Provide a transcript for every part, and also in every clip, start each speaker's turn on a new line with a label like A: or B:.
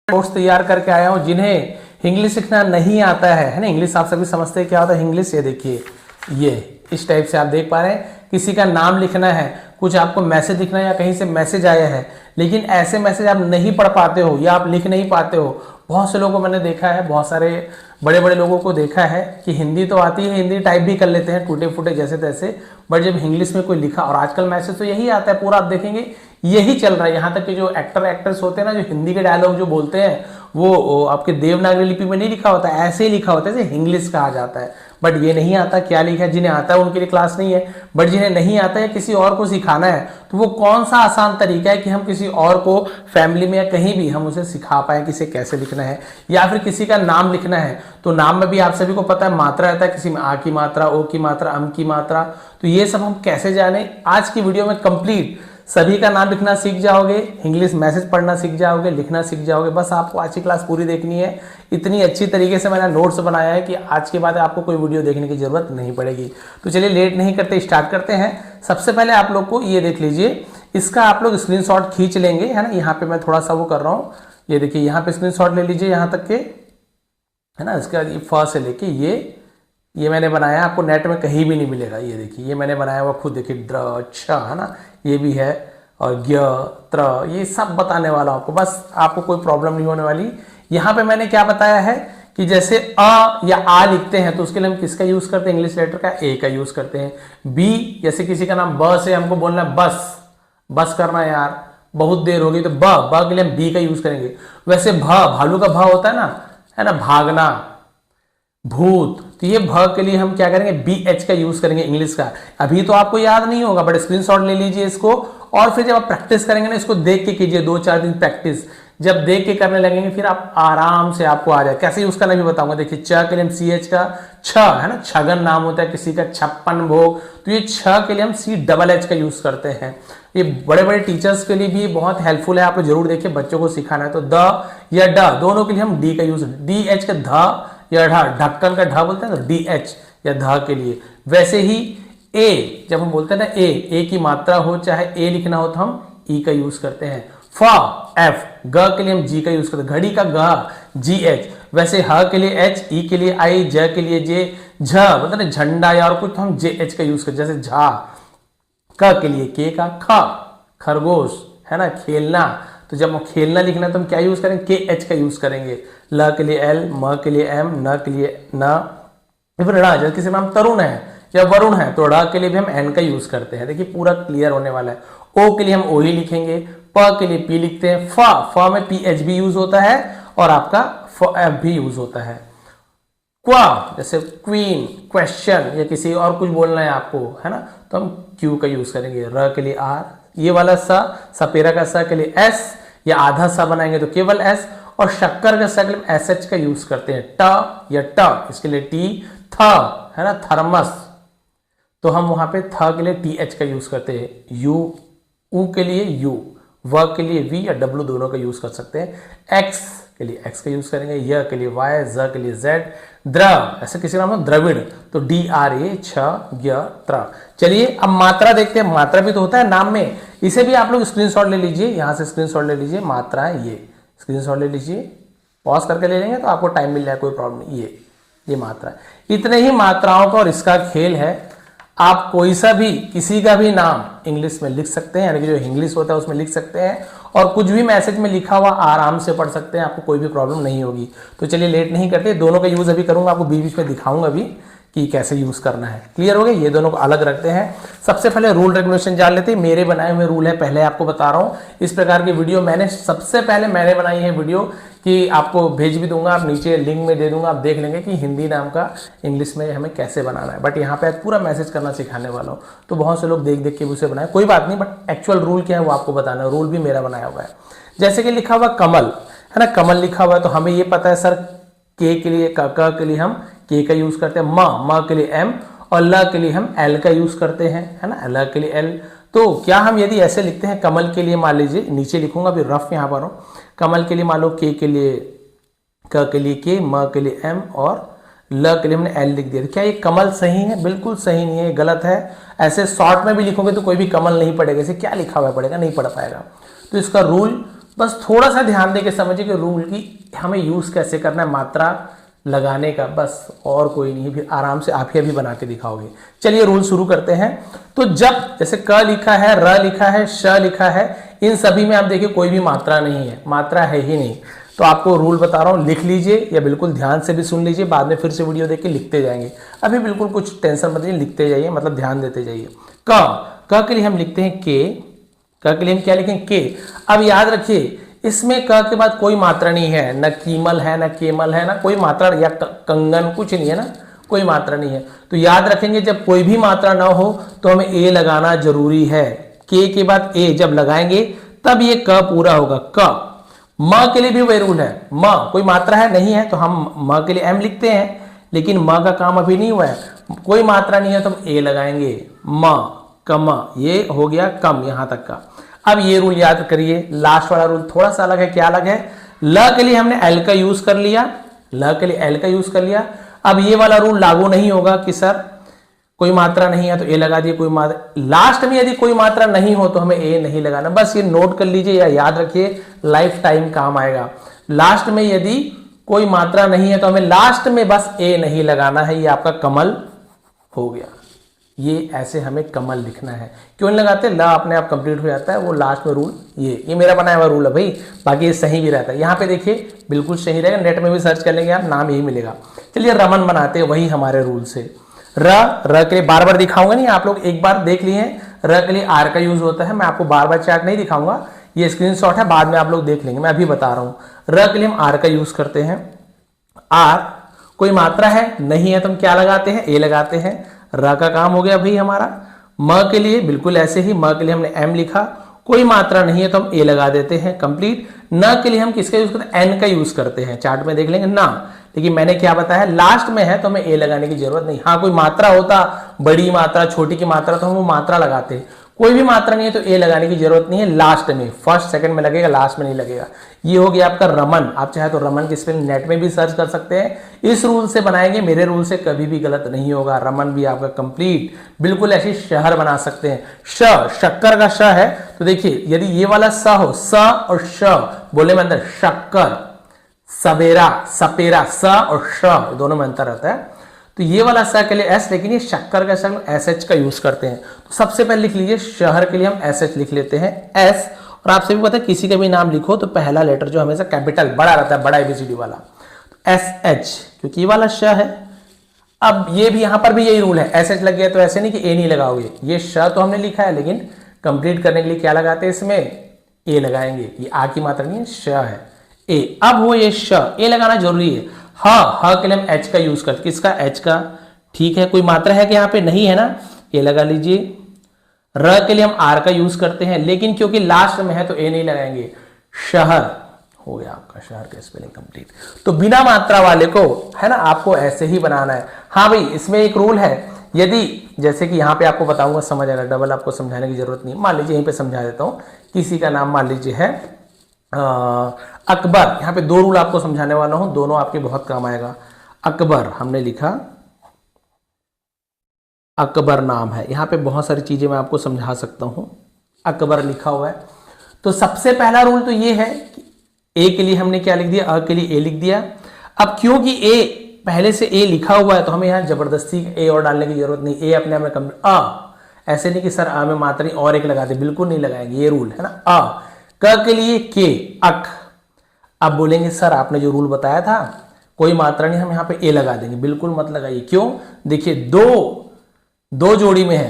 A: Notes तैयार करके आया हूं जिन्हें इंग्लिश लिखना नहीं आता है ना। इंग्लिश आप सभी समझते हैं क्या होता है इंग्लिश। ये देखिए, ये इस टाइप से आप देख पा रहे हैं, किसी का नाम लिखना है, कुछ आपको मैसेज लिखना है या कहीं से मैसेज आया है, लेकिन ऐसे मैसेज आप नहीं पढ़ पाते हो या आप लिख नहीं पाते हो। बहुत से लोगों को मैंने देखा है, बहुत सारे बड़े बड़े लोगों को देखा है कि हिंदी तो आती है, हिंदी टाइप भी कर लेते हैं टूटे फूटे जैसे तैसे, बट जब इंग्लिश में कोई लिखा, और आजकल मैसेज तो यही आता है पूरा, आप देखेंगे यही चल रहा है। यहाँ तक कि जो एक्टर एक्ट्रेस होते हैं ना, जो हिंदी के डायलॉग जो बोलते हैं वो आपके देवनागरी लिपि में नहीं लिखा होता है, ऐसे ही लिखा होता है जैसे इंग्लिश कहा जाता है। बट ये नहीं आता क्या लिखा है। जिन्हें आता है उनके लिए क्लास नहीं है, बट जिन्हें नहीं आता है किसी और को सिखाना है, तो वो कौन सा आसान तरीका है कि हम किसी और को फैमिली में या कहीं भी हम उसे सिखा पाए कि इसे कैसे लिखना है। या फिर किसी का नाम लिखना है तो नाम में भी आप सभी को पता है मात्रा रहता है, किसी में आ की मात्रा, ओ की मात्रा, अम की मात्रा, तो ये सब हम कैसे जाने। आज की वीडियो में कंप्लीट सभी का नाम लिखना सीख जाओगे, इंग्लिश मैसेज पढ़ना सीख जाओगे, लिखना सीख जाओगे। बस आपको आज की क्लास पूरी देखनी है। इतनी अच्छी तरीके से मैंने नोट्स बनाया है कि आज के बाद आपको कोई वीडियो देखने की जरूरत नहीं पड़ेगी। तो चलिए लेट नहीं करते, स्टार्ट करते हैं। सबसे पहले आप लोग को ये देख लीजिए, इसका आप लोग स्क्रीनशॉट खींच लेंगे, है ना। यहाँ पे मैं थोड़ा सा वो कर रहा हूँ, ये देखिए यहाँ पे स्क्रीनशॉट ले लीजिए यहाँ तक के, है ना। इसका फर्स्ट से लेके ये मैंने बनाया, आपको नेट में कहीं भी नहीं मिलेगा। ये देखिए, ये मैंने बनाया हुआ खुद, देखिए द्र छ, है ना, ये भी है, और ज्ञ त्र, ये सब बताने वाला हूं आपको, बस आपको कोई प्रॉब्लम नहीं होने वाली। यहाँ पे मैंने क्या बताया है कि जैसे अ या आ लिखते हैं तो उसके लिए हम किसका यूज करते हैं, इंग्लिश लेटर का ए का यूज करते हैं। बी, जैसे किसी का नाम ब से हमको बोलना है बस, बस करना है यार, बहुत देर हो गई, तो ब के लिए हम बी का यूज करेंगे। वैसे भालू का भ होता है ना, भागना, भूत, तो ये भ के लिए हम क्या करेंगे, बी एच का यूज करेंगे इंग्लिश का। अभी तो आपको याद नहीं होगा, बट स्क्रीनशॉट ले लीजिए इसको, और फिर जब आप प्रैक्टिस करेंगे ना, इसको देख के कीजिए, 2-4 दिन प्रैक्टिस। जब देख के करने लगेंगे फिर आप आराम से आपको आ जाए। कैसे यूज करना भी बताऊंगा। देखिए च के लिए हम सी एच का छ, है ना, छगन नाम होता है किसी का, छप्पन भोग, तो ये छ के लिए हम सी डबल एच का यूज करते हैं। ये बड़े बड़े टीचर्स के लिए भी बहुत हेल्पफुल है, आप जरूर देखिए, बच्चों को सिखाना है तो द या ड दोनों के लिए हम डी का यूज, डी एच का ध या ढ, ढक्कन का ढ बोलते हैं तो डी एच या ध के लिए। वैसे ही ए, जब हम बोलते हैं ना ए की मात्रा हो, चाहे ए लिखना हो तो हम ई का यूज करते हैं। फ एफ, ग के लिए हम जी का यूज करते हैं, घड़ी का ग जी एच। वैसे ह के लिए एच, ई के लिए आई, ज के लिए जे, झ मतलब ना झंडा या और कुछ तो हम जे एच का यूज करते हैं, जैसे झा। क के लिए के का ख, खरगोश, है ना, खेलना, तो जब हम खेलना लिखना तो हम क्या यूज करेंगे, के एच का यूज करेंगे। ल के लिए एल, म के लिए एम, न के लिए न, फिर ड़, जैसे किसी नाम तरुण है या वरुण है तो ड़ के लिए भी हम एन का यूज करते हैं। देखिए पूरा क्लियर होने वाला है। ओ के लिए हम ओ ही लिखेंगे, प के लिए पी लिखते हैं, फ में पी एच भी यूज होता है और आपका फ एफ भी यूज होता है। क्वा, जैसे क्वीन, क्वेश्चन, या किसी और कुछ बोलना है आपको, है ना, तो हम क्यू का यूज करेंगे। र के लिए आर, ये वाला सा, सपेरा का सा के लिए एस, या आधा सा बनाएंगे तो केवल एस, और शक्कर का सा के लिए एस एच का यूज करते हैं। ट या ट, इसके लिए टी, थ, है ना, थर्मस, तो हम वहां पे थ के लिए टी एच का यूज करते हैं। यू, ऊ के लिए यू, व के लिए वी या डब्ल्यू दोनों का यूज कर सकते हैं। एक्स के लिए एक्स का यूज करेंगे, य के लिए वाई, ज के लिए जेड। द्र, ऐसे किसी नाम है द्रविड़ तो डी आर ए, छ, ज्ञ, त्र। चलिए अब मात्रा देखते हैं। मात्रा भी तो होता है नाम में, इसे भी आप लोग स्क्रीनशॉट ले लीजिए, यहां से स्क्रीनशॉट ले लीजिए। मात्रा है ये, स्क्रीनशॉट ले लीजिए, पॉज करके ले लेंगे तो आपको टाइम मिल जाए, कोई प्रॉब्लम नहीं। ये मात्रा, इतने ही मात्राओं का और इसका खेल है। आप कोई सा भी किसी का भी नाम इंग्लिश में लिख सकते हैं, यानी कि जो इंग्लिश होता है उसमें लिख सकते हैं, और कुछ भी मैसेज में लिखा हुआ आराम से पढ़ सकते हैं, आपको कोई भी प्रॉब्लम नहीं होगी। तो चलिए लेट नहीं करते, दोनों का यूज अभी करूंगा, आपको बीच बीच में दिखाऊंगा भी कि कैसे यूज करना है। क्लियर हो गया, ये दोनों को अलग रखते हैं। सबसे पहले रूल रेगुलेशन जान लेते हैं। मेरे बनाए हुए रूल है, पहले आपको बता रहा हूं। इस प्रकार की वीडियो सबसे पहले मैंने बनाई है वीडियो, कि आपको भेज भी दूंगा, आप नीचे लिंक में दे दूंगा, आप देख लेंगे कि हिंदी नाम का इंग्लिश में हमें कैसे बनाना है। बट यहाँ पे पूरा मैसेज करना सिखाने वाला हूँ, तो बहुत से लोग देख देख के उसे बनाए, कोई बात नहीं, बट एक्चुअल रूल क्या है वो आपको बताना है। रूल भी मेरा बनाया हुआ है। जैसे कि लिखा हुआ कमल, है ना, कमल लिखा हुआ है तो हमें ये पता है सर, के के लिए क के लिए हम के का यूज करते हैं, म के लिए एम, और ल के लिए हम एल का यूज करते हैं, है ना, ल के लिए एल। तो क्या हम यदि ऐसे लिखते हैं, कमल के लिए मान लीजिए, नीचे लिखूंगा अभी रफ यहाँ पर हूँ, कमल के लिए मान लो के लिए क के लिए के, म के लिए एम, और ल के लिए हमने एल लिख दिया। क्या ये कमल सही है? बिल्कुल सही नहीं है, गलत है। ऐसे शॉर्ट में भी लिखोगे तो कोई भी कमल नहीं पड़ेगा, इसे क्या लिखा हुआ पड़ेगा, नहीं पढ़ पाएगा। तो इसका रूल बस थोड़ा सा ध्यान दे के समझिए कि रूल की हमें यूज कैसे करना है, मात्रा लगाने का, बस और कोई नहीं। फिर आराम से आप ही अभी बना के दिखाओगे। चलिए रूल शुरू करते हैं। तो जब जैसे क लिखा है, र लिखा है, श लिखा है, इन सभी में आप देखिए कोई भी मात्रा नहीं है, मात्रा है ही नहीं। तो आपको रूल बता रहा हूं, लिख लीजिए या बिल्कुल ध्यान से भी सुन लीजिए, बाद में फिर से वीडियो देख के लिखते जाएंगे। अभी बिल्कुल कुछ टेंशन मत लीजिए, लिखते जाइए, मतलब ध्यान देते जाइए। क के लिए हम लिखते हैं के, क के लिए हम क्या लिखेंगे के। अब याद रखिए इसमें क के बाद कोई मात्रा नहीं है, न कीमल है, न केमल है, ना कोई मात्रा, या कंगन, कुछ नहीं है ना, कोई मात्रा नहीं है। तो याद रखेंगे जब कोई भी मात्रा ना हो तो हमें ए लगाना जरूरी है। के बाद ए जब लगाएंगे तब ये क पूरा होगा। क म के लिए भी वही रूल है, म कोई मात्रा है नहीं है तो हम म के लिए एम लिखते हैं, लेकिन म का काम अभी नहीं हुआ है, कोई मात्रा नहीं है तो हम ए लगाएंगे। म कम, ये हो गया कम यहां तक का। अब ये रूल याद करिए, लास्ट वाला रूल थोड़ा सा अलग है। क्या अलग है? ल के लिए हमने एल का यूज कर लिया, ल के लिए एल का यूज कर लिया। अब ये वाला रूल लागू नहीं होगा कि सर कोई मात्रा नहीं है तो ए लगा दिए, कोई मात्रा, लास्ट में यदि कोई मात्रा नहीं हो तो हमें ए नहीं लगाना। बस ये नोट कर लीजिए या याद रखिए, लाइफ टाइम काम आएगा। लास्ट में यदि कोई मात्रा नहीं है तो हमें लास्ट में बस ए नहीं लगाना है। ये आपका कमल हो गया। ये ऐसे हमें कमल लिखना है। क्यों नहीं लगाते? ला अपने आप कंप्लीट हो जाता है, वो लास्ट में रूल ये मेरा बनाया हुआ रूल है भाई, बाकी ये सही भी रहता है। यहाँ पे देखिए बिल्कुल सही रहेगा, नेट में भी सर्च कर लेंगे आप, नाम यही मिलेगा। चलिए रमन बनाते हैं वही हमारे रूल से। र के लिए बार बार दिखाऊंगा नहीं, आप लोग एक बार देख लिए। र के लिए आर का यूज होता है, मैं आपको बार बार चार्ट नहीं दिखाऊंगा, ये स्क्रीनशॉट है, बाद में आप लोग देख लेंगे, मैं अभी बता रहा हूँ। र के लिए हम आर का यूज करते हैं। आर कोई मात्रा है नहीं है तो हम क्या लगाते हैं? ए लगाते हैं। र का काम हो गया भाई हमारा। म के लिए बिल्कुल ऐसे ही, म के लिए हमने एम लिखा, कोई मात्रा नहीं है तो हम ए लगा देते हैं, कंप्लीट। न के लिए हम किसका यूज करते हैं? एन का यूज करते हैं, चार्ट में देख लेंगे ना, लेकिन मैंने क्या बताया, लास्ट में है तो हमें ए लगाने की जरूरत नहीं। हाँ कोई मात्रा होता, बड़ी मात्रा, छोटी की मात्रा, तो हम वो मात्रा लगाते हैं। कोई भी मात्रा नहीं है तो ए लगाने की जरूरत नहीं है, लास्ट में, फर्स्ट सेकंड में लगेगा, लास्ट में नहीं लगेगा। ये हो गया आपका रमन। आप चाहे तो रमन की स्पेलिंग नेट में भी सर्च कर सकते हैं। इस रूल से बनाएंगे, मेरे रूल से कभी भी गलत नहीं होगा। रमन भी आपका कंप्लीट, बिल्कुल ऐसे शहर बना सकते हैं। शक्कर का श है तो देखिए यदि ये वाला स हो, स और श बोले में अंदर, शक्कर, सवेरा, सपेरा, स और श दोनों में अंतर रहता है। तो ये वाला स के लिए एस, लेकिन ये शक्कर का स एस एच का यूज करते हैं। तो सबसे पहले लिख लीजिए, शहर के लिए हम एस एच लिख लेते हैं, एस। और आपसे भी पता है किसी का भी नाम लिखो तो पहला लेटर जो हमेशा कैपिटल बड़ा रहता है, बड़ा एबीसीडी वाला, तो एस एच, क्योंकि ये वाला श है। अब ये भी यहां पर भी यही रूल है, एस एच लग गया तो ऐसे नहीं कि ए नहीं लगाओगे, ये श तो हमने लिखा है, लेकिन कंप्लीट करने के लिए क्या लगाते हैं इसमें? ए लगाएंगे। ये आ की मात्रा नहीं है, श है, ए। अब हो ये श, ए लगाना जरूरी है। ह के लिए हम एच का यूज करते, किसका? एच का, ठीक है। कोई मात्रा है कि यहाँ पे? नहीं है ना, ये लगा लीजिए। र के लिए हम आर का यूज करते हैं, लेकिन क्योंकि लास्ट में है तो ए नहीं लगाएंगे। शहर हो गया आपका, शहर का स्पेलिंग कंप्लीट। तो बिना मात्रा वाले को है ना आपको ऐसे ही बनाना है। हाँ भाई इसमें एक रूल है, यदि जैसे कि यहाँ पे आपको बताऊंगा, समझ आएगा, डबल आपको समझाने की जरूरत नहीं। मान लीजिए यहीं पे समझा देता हूँ, किसी का नाम मान लीजिए है अकबर। यहाँ पे दो रूल आपको समझाने वाला हूं, दोनों आपके बहुत काम आएगा। अकबर हमने लिखा, अकबर नाम है, यहाँ पे बहुत सारी चीजें मैं आपको समझा सकता हूं। अकबर लिखा हुआ है, तो सबसे पहला रूल तो ये है कि ए के लिए हमने क्या लिख दिया? अ के लिए ए लिख दिया। अब क्योंकि ए पहले से ए लिखा हुआ है तो हमें यहाँ जबरदस्ती ए और डालने की जरूरत नहीं। ए अपने आप में कम, ऐसे नहीं कि सर अ में मात्रा और एक लगा दे, बिल्कुल नहीं लगाएंगे, ये रूल है ना। अ क के लिए के, अक। अब बोलेंगे सर आपने जो रूल बताया था कोई मात्रा नहीं, हम यहाँ पे ए लगा देंगे, बिल्कुल मत लगाइए। क्यों? देखिए दो जोड़ी में है,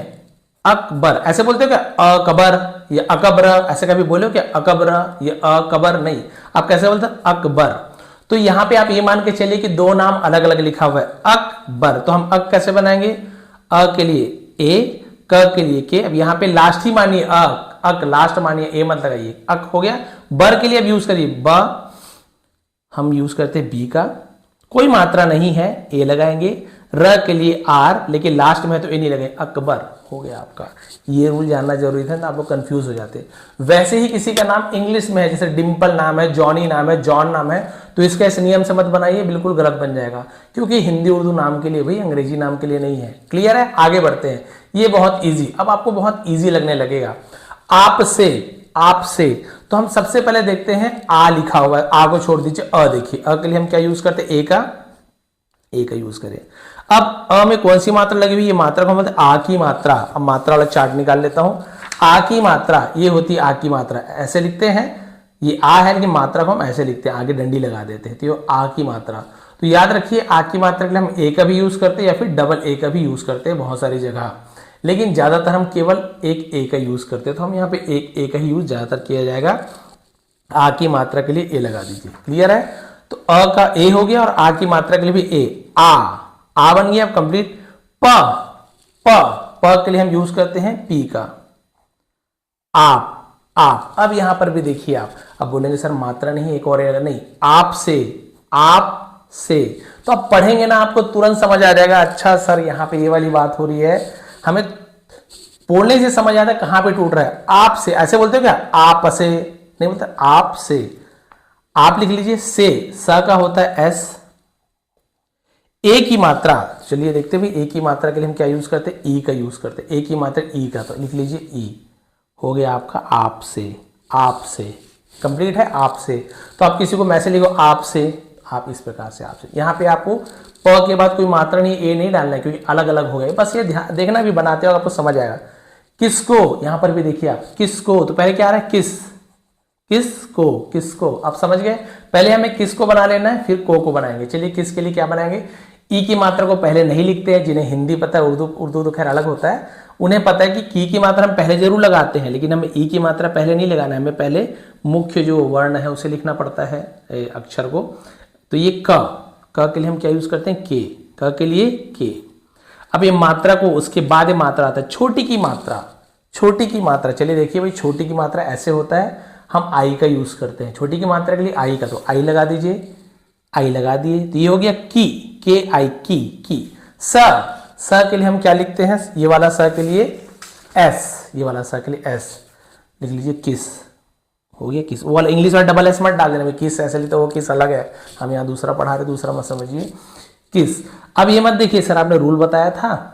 A: अकबर ऐसे बोलते हो क्या? अकबर या अकबर, ऐसे कभी बोले हो क्या? अकबर या अकबर नहीं, आप कैसे बोलते? अकबर। तो यहाँ पे आप ये मान के चलिए कि दो नाम अलग अलग लिखा हुआ है, अकबर, तो हम अक कैसे बनाएंगे? अ के लिए ए, क के लिए के। अब यहाँ पे लास्ट ही मानिए अक, लास्ट मानिए, ए मत लगाइए, अक हो गया। बर के लिए अब यूज करिए, ब हम यूज करते हैं बी का, कोई मात्रा नहीं है, ए लगाएंगे। र के लिए आर, लेकिन लास्ट में तो ए नहीं लगे, अकबर हो गया आपका। ये रूल जानना जरूरी था ना, आप लोग कंफ्यूज हो जाते। वैसे ही किसी का नाम इंग्लिश में है, जैसे डिम्पल नाम है, जॉनी नाम है, जॉन नाम है, तो इसका इस नियम से मत बनाइए, बिल्कुल गलत बन जाएगा, क्योंकि हिंदी उर्दू नाम के लिए भाई, अंग्रेजी नाम के लिए नहीं है। क्लियर है? आगे बढ़ते हैं, ये बहुत ईजी, अब आपको बहुत ईजी लगने लगेगा। आपसे तो हम सबसे पहले देखते हैं आ लिखा हुआ है, आ को छोड़ दीजिए, अ देखिए, अ के लिए हम क्या यूज करते हैं, ए का यूज करें। अब अ में कौन सी मात्रा लगी हुई, ये मात्रा को हम बोलते हैं आ की मात्रा। अब मात्रा वाला चार्ट निकाल लेता हूं। आ की मात्रा ये होती है आ की मात्रा, ऐसे लिखते हैं, ये आ है लेकिन मात्रा को हम ऐसे लिखते हैं, आगे डंडी लगा देते हैं, तो ये आ की मात्रा। तो याद रखिए आ की मात्रा के लिए हम ए का भी यूज करते हैं या फिर डबल ए का भी यूज करते हैं बहुत सारी जगह, लेकिन ज्यादातर हम केवल एक ए का यूज करते हैं, तो हम यहाँ पे एक ए का ही यूज ज्यादातर किया जाएगा। आ की मात्रा के लिए ए लगा दीजिए, क्लियर है। तो अ का ए हो गया और आ की मात्रा के लिए भी ए, आ बन गया। अब कंप्लीट। प के लिए हम यूज करते हैं पी का, आप। अब यहां पर भी देखिए आप, अब बोलेंगे सर मात्रा नहीं, एक और नहीं, आप से। तो अब पढ़ेंगे ना आपको तुरंत समझ आ जाएगा, अच्छा सर यहाँ पे ये वाली बात हो रही है, हमें बोलने से समझ आता है कहां पे टूट रहा है। आप से ऐसे बोलते हो क्या, आप से नहीं बोलते, आप से। आप लिख लीजिए, से स का होता है एस। ए की मात्रा, चलिए देखते हुए, ए की मात्रा के लिए हम क्या यूज करते हैं, ई का यूज करते हैं। ए की मात्रा ई का, तो लिख लीजिए ई, हो गया आपका आप से। कंप्लीट है आप से। तो आप किसी को मैसेज लिखो आप से, आप इस प्रकार से आप से। यहाँ पे आपको प के बाद कोई मात्रा नहीं, ए नहीं डालना है क्योंकि अलग अलग हो गए, बस ये ध्यान देखना, भी बनाते हो आपको समझ आएगा। किसको, यहां पर भी देखिए आप, किसको, तो पहले क्या आ रहा है, किसको। आप समझ गए, पहले हमें किसको बना लेना है, फिर को बनाएंगे। चलिए किस के लिए क्या बनाएंगे, ई की मात्रा को पहले नहीं लिखते हैं, जिन्हें हिंदी पता है, उर्दू तो खैर अलग होता है, उन्हें पता है कि की मात्रा हम पहले जरूर लगाते हैं, लेकिन हमें ई की मात्रा पहले नहीं लगाना है, हमें पहले मुख्य जो वर्ण है उसे लिखना पड़ता है, अक्षर को। तो ये क के लिए हम क्या यूज करते हैं, के, क के लिए के। अब ये मात्रा को, उसके बाद ये मात्रा आता है छोटी की मात्रा। चलिए देखिए भाई, छोटी की मात्रा ऐसे होता है, हम आई का यूज करते हैं छोटी की मात्रा के लिए, आई का, तो आई लगा दीजिए, आई लगा दिए, तो ये हो गया की, के आई, की। स के लिए हम क्या लिखते हैं, ये वाला स के लिए एस, ये वाला स के लिए एस, लिख लीजिए किस, हो गया किस। वो वाला इंग्लिश वाला डबल एस मत डाल देना, किस ऐसे लिखते, वो किस अलग है, हम यहाँ दूसरा पढ़ा रहे, दूसरा मत समझिए, किस। अब ये मत देखिए सर आपने रूल बताया था,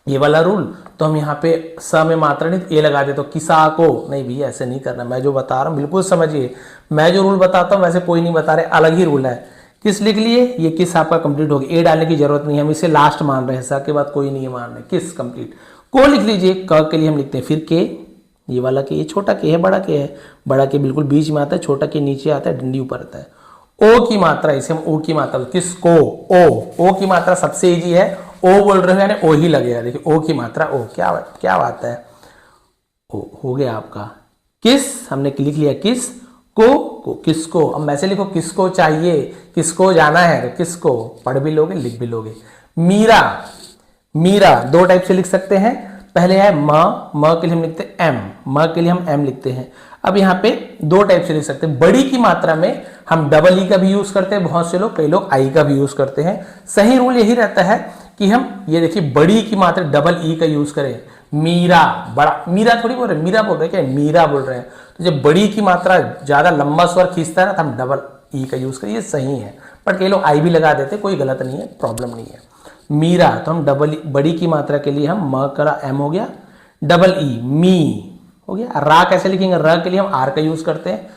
A: ये वाला रूल, तो हम यहाँ पे स में मात्रा नहीं, ए लगा दे, तो किसा को, नहीं भैया ऐसे नहीं करना, मैं जो बता रहा हूँ बिल्कुल समझिए, मैं जो रूल बताता हूँ वैसे कोई नहीं बता रहे, अलग ही रूल है। किस लिख लिए, ये किस आपका कंप्लीट हो गया, ए डालने की जरूरत नहीं है, हम इसे लास्ट मान रहे हैं, स के बाद कोई नहीं मान रहे, किस कंप्लीट। को लिख लीजिए, क के लिए हम लिखते हैं फिर के, ये वाला के, ये छोटा के है, बड़ा के है, बड़ा के बिल्कुल बीच में आता है, छोटा के नीचे आता है, डंडी ऊपर आता है। ओ की मात्रा, इसे हम ओ की मात्रा, किसको, ओ की मात्रा सबसे इजी है, ओ बोल रहे हो यानी ओ ही लगेगा, देखिए ओ की मात्रा ओ, क्या बात है, ओ हो गया आपका। किस हमने लिख लिया, किस को किसको। अब मैसे लिखो, किसको चाहिए, किसको जाना है, तो किसको पढ़ भी लोगे लिख भी लोगे। मीरा दो टाइप से लिख सकते हैं, पहले है म के लिए हम लिखते हैं एम, म के लिए हम एम लिखते हैं। अब यहाँ पे दो टाइप से लिख सकते हैं, बड़ी की मात्रा में हम डबल ई का भी यूज करते हैं बहुत से लोग, कई लोग आई का भी यूज करते हैं। सही रूल यही रहता है कि हम ये देखिए बड़ी की मात्रा डबल ई का यूज करें, मीरा, बड़ा, मीरा थोड़ी बोल रहे, मीरा बोल रहे, क्या मीरा बोल रहे हैं, तो जब बड़ी की मात्रा ज्यादा लंबा स्वर खींचता है ना, तो हम डबल ई का यूज करें, ये सही है। बट कई लोग आई भी लगा देते, कोई गलत नहीं है, प्रॉब्लम नहीं है। मीरा, तो हम डबल, बड़ी की मात्रा के लिए हम म करा एम हो गया, डबल ई मी हो गया। रा कैसे लिखेंगे, र के लिए हम आर का यूज करते हैं।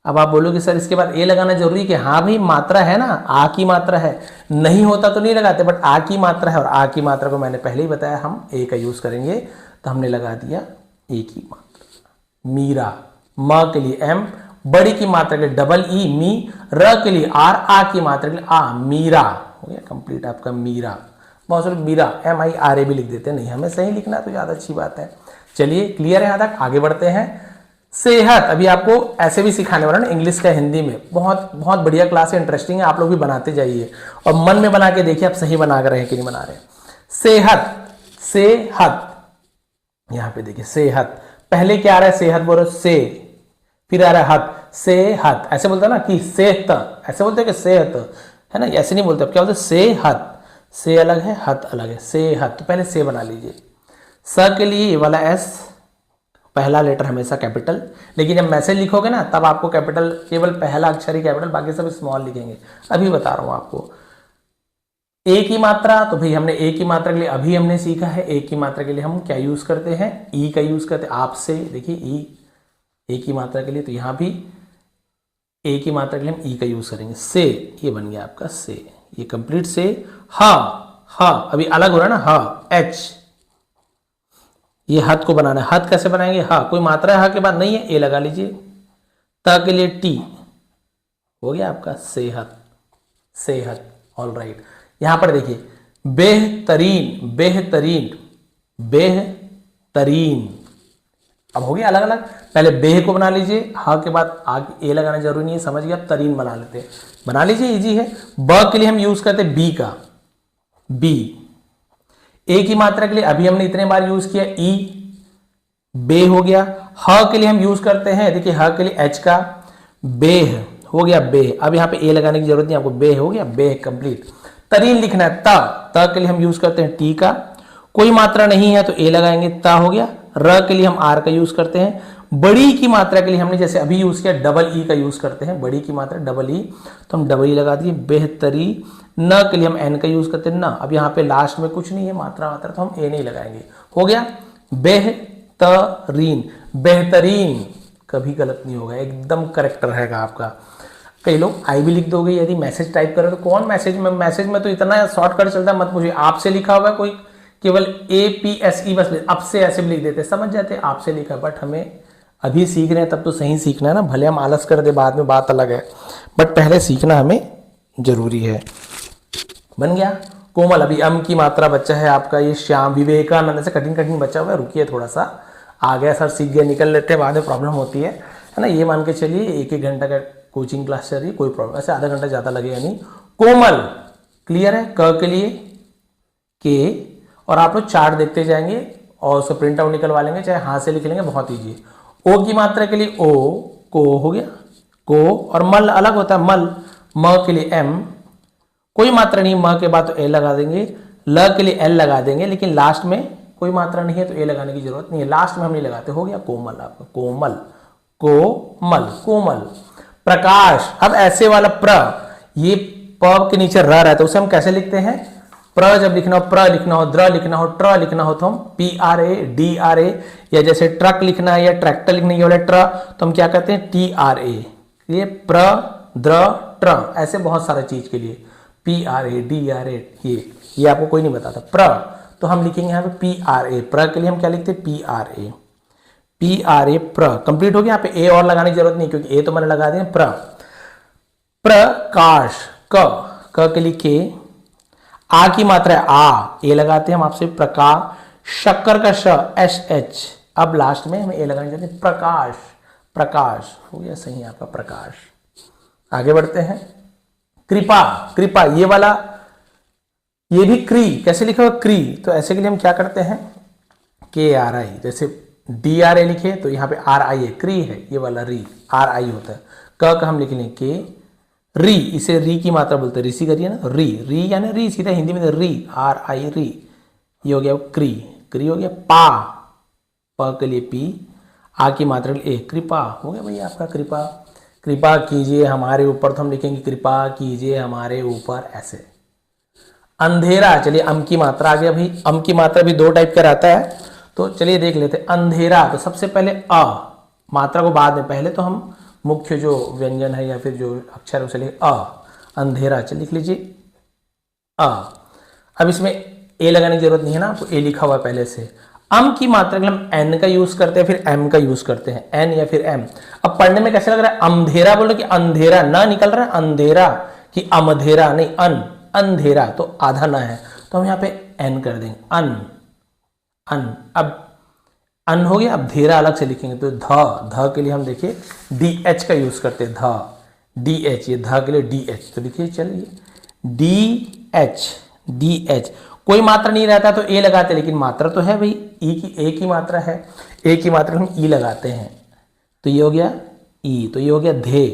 A: अब आप बोलोगे सर इसके बाद ए लगाना जरूरी, कि हाँ भाई मात्रा है ना, आ की मात्रा है, नहीं होता तो नहीं लगाते, बट आ की मात्रा है और आ की मात्रा को मैंने पहले ही बताया हम ए का यूज करेंगे, तो हमने लगा दिया ए की मात्रा। मीरा, म के लिए एम, बड़ी की मात्रा के लिए डबल ई मी, र के लिए आर, आ की मात्रा के लिए आ, मीरा हो गया कंप्लीट आपका मीरा। बहुत सारे मीरा MIRA भी लिख देते हैं, नहीं हमें सही लिखना है तो ज्यादा अच्छी बात है। चलिए क्लियर है, यहां तक आगे बढ़ते हैं। सेहत, अभी आपको ऐसे भी सिखाने वाला ना, इंग्लिश का हिंदी में, बहुत बहुत बढ़िया क्लास है, इंटरेस्टिंग है, आप लोग भी बनाते जाइए और मन में बना के देखिए आप सही बना रहे हैं कि नहीं बना रहे। सेहत, यहां पे देखिए सेहत, पहले क्या आ रहा है, सेहत बोलो से, फिर आ रहा है हत, सेहत, ऐसे बोलते हैं ना कि सेहत, ऐसे बोलते हैं कि सेहत है ना, ऐसे नहीं बोलते, अब क्या बोलते हैं सेहत, से अलग है हत अलग है, सेहत, तो पहले से बना लीजिए। स के लिए ये वाला एस, पहला लेटर हमेशा कैपिटल, लेकिन जब मैसेज लिखोगे ना तब आपको कैपिटल, केवल पहला अक्षर ही कैपिटल, बाकी सब स्मॉल लिखेंगे, अभी बता रहा हूं आपको। ए की मात्रा, तो भाई हमने ए की मात्रा के लिए अभी हमने सीखा है, ए की मात्रा के लिए हम क्या यूज करते हैं, ई का यूज करते हैं, आपसे, देखिए ई, ए की मात्रा के लिए, तो यहां भी ए की मात्रा के लिए हम ई का यूज करेंगे। से, ये बन गया आपका से, ये कंप्लीट से। हा, हा अभी अलग हो रहा है ना, हा, एच, ये हद को बनाना है। हद कैसे बनाएंगे, हा कोई मात्रा है हा के बाद नहीं है, ए लगा लीजिए। त के लिए टी, हो गया आपका सेहत, सेहत। ऑल राइट, यहां पर देखिए बेहतरीन, बेहतरीन, बेहतरीन। अब हो गया अलग अलग। पहले बेह को बना लीजिए, हा के बाद आगे ए लगाना जरूरी नहीं है, समझ गए। अब तरीन बना लेते हैं, बना लीजिए, इजी है। ब के लिए हम यूज करते हैं बी का, बी। ए की मात्रा के लिए अभी हमने इतने बार यूज किया ई, बे हो गया। ह के लिए हम यूज करते हैं, देखिए ह के लिए एच का, बेह हो गया, बेह। अब यहां पे ए लगाने की जरूरत नहीं आपको, बेह हो गया, बेह कंप्लीट। तरीन लिखना है, त के लिए हम यूज करते हैं टी का, कोई मात्रा नहीं है तो ए लगाएंगे, ता हो गया। र के लिए हम आर का यूज करते हैं। बड़ी की मात्रा के लिए हमने जैसे अभी यूज किया डबल ई का यूज करते हैं, बड़ी की मात्रा डबल ई, तो हम डबल ई लगा दिए। बेहतरी, न के लिए हम एन का यूज करते हैं, न। अब यहाँ पे लास्ट में कुछ नहीं है मात्रा मात्रा, तो हम ए नहीं लगाएंगे, हो गया बेहतरीन। बेहतरीन कभी गलत नहीं होगा, एकदम करेक्ट रहेगा आपका। कई लोग आई भी लिख दोगे यदि मैसेज टाइप करें तो, कौन मैसेज में, मैसेज में तो इतना शॉर्टकट चलता है, मत पूछिए। आपसे लिखा हुआ है, कोई केवल APSE बस अब से ऐसे भी लिख देते, समझ जाते आपसे लिखा। बट हमें अभी सीख रहे हैं तब तो सही सीखना है ना, भले हम आलस कर दे बाद में बात अलग है, बट पहले सीखना हमें जरूरी है। बन गया कोमल। अभी अम की मात्रा बच्चा है आपका ये श्याम, विवेकानंद से कठिन कठिन बच्चा हुआ है, रुकिए थोड़ा सा, आ गया सर, सीख गया, निकल लेते हैं, बाद में प्रॉब्लम होती है ना। ये मान के चलिए 1-1 घंटा का कोचिंग क्लास चल रही है, कोई प्रॉब्लम, ऐसे आधा घंटा ज़्यादा लगेगा नहीं। कोमल क्लियर है, क के लिए के, और आप लोग चार्ट देखते जाएंगे और उसको प्रिंट आउट निकलवा लेंगे, चाहे हाथ से लिख लेंगे, बहुत ईजी। ओ की मात्रा के लिए ओ, को हो गया, को, और मल अलग होता है, मल। म के लिए एम, कोई मात्रा नहीं, म के बाद तो ए लगा देंगे। ल के लिए एल लगा देंगे, लेकिन लास्ट में कोई मात्रा नहीं है तो ए लगाने की जरूरत नहीं है, लास्ट में हम नहीं लगाते, हो गया कोमल आपका, कोमल, कोमल, कोमल। प्रकाश, अब ऐसे वाला प्र, ये प के नीचे र रहता है, उसे हम कैसे लिखते हैं, प्र जब लिखना हो, प्र लिखना हो, द्र लिखना हो, ट्र लिखना हो, तो हम PRA DRA, या जैसे ट्रक लिखना है या ट्रैक्टर लिखना है ये वाला ट्र, तो हम क्या करते हैं TRA। ये प्र, द्र, ट्र, ऐसे बहुत सारे चीज के लिए PRA DRA, ये आपको कोई नहीं बताता। प्र तो हम लिखेंगे यहाँ पे PRA, प्र के लिए हम क्या लिखते हैं PRA, PRA प्र कंप्लीट हो गया। यहाँ पे ए और लगाने की जरूरत नहीं, क्योंकि ए तो मैंने लगा दिया। प्र, प्रकाश, क के लिए के, आ की मात्रा है आ, ए लगाते हैं हम आपसे, प्रकाश। शक्कर का श, SH, अब लास्ट में हमें ए लगाने चाहते हैं, प्रकाश, प्रकाश हो गया सही है आपका, प्रकाश। आगे बढ़ते हैं, कृपा, कृपा, ये वाला, ये भी क्री, कैसे लिखा हुआ क्री, तो ऐसे के लिए हम क्या करते हैं, KRI, जैसे DRA लिखे तो यहाँ पे RI है, क्री है, ये वाला री, RI होता है। क का हम लिख लें के, री, इसे री की मात्रा बोलते हैं, ऋषि करिए ना, री, री यानी री, सीधा हिंदी में री, RI री, ये हो गया क्री, क्री हो गया। पा, प के लिए पी, आ की मात्रा ए, कृपा हो गया भैया आपका, कृपा। कृपा कीजिए हमारे ऊपर, तो हम लिखेंगे कृपा कीजिए हमारे ऊपर, ऐसे। अंधेरा, चलिए अम की मात्रा आ गया भाई, अम की मात्रा भी 2 टाइप का रहता है, तो चलिए देख लेते हैं। अंधेरा, तो सबसे पहले अ, मात्रा को बाद में, पहले तो हम मुख्य जो व्यंजन है या फिर जो अक्षर है उसे लिखे अ, अंधेरा, चलिए लिख लीजिए अ। अब इसमें ए लगाने की जरूरत नहीं है ना, आपको ए लिखा हुआ है पहले से। अम की मात्रा के लिए हम एन का यूज करते हैं, फिर एम का यूज करते हैं, एन या फिर एम। अब पढ़ने में कैसे लग रहा है, अंधेरा बोलो कि अंधेरा, ना निकल रहा है अंधेरा कि अमधेरा, नहीं, अंधेरा, तो आधा ना है, तो हम यहाँ पे एन कर देंगे, अन, अन। अब अन हो गया, अब धेरा अलग से लिखेंगे, तो ध के लिए हम देखिए DH का यूज करते हैं, DH, ये ध के लिए DH, तो लिखिए चलिए DH, कोई मात्रा नहीं रहता तो ए लगाते, लेकिन मात्रा तो है भाई, ए की मात्रा है, ए की मात्रा हम ई लगाते हैं, तो ये हो गया ई, तो ये हो गया धे।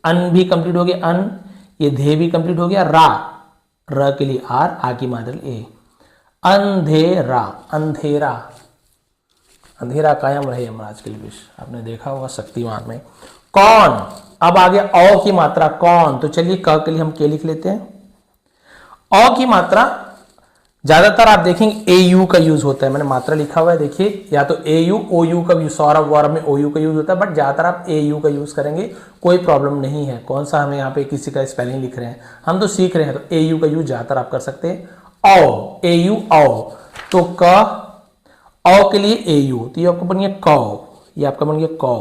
A: अन भी कंप्लीट हो गया, अन, ये धे भी कंप्लीट हो गया। रा, र के लिए आर, आ की मात्रा ए, अंधेरा, अंधेरा, अंधेरा कायम रहे महाराज के लिए, आपने देखा होगा शक्तिमान में। कौन, अब आ गया औ की मात्रा, कौन, तो चलिए क के लिए हम के लिख लेते हैं। औ की मात्रा ज्यादातर आप देखेंगे AU का यूज होता है, मैंने मात्रा लिखा हुआ है देखिए, या तो AU OU का यूज, सौरभ वौरभ में OU का यूज होता है, बट ज्यादातर आप AU का यूज करेंगे, कोई प्रॉब्लम नहीं है। कौन सा हमें यहाँ पे किसी का स्पेलिंग लिख रहे हैं, हम तो सीख रहे हैं, तो AU का यूज ज्यादातर आप कर सकते हैं। औ, AU औ, तो क औ के लिए AU, तो ये आपको बन गया कौ, ये आपका बन गया कौ,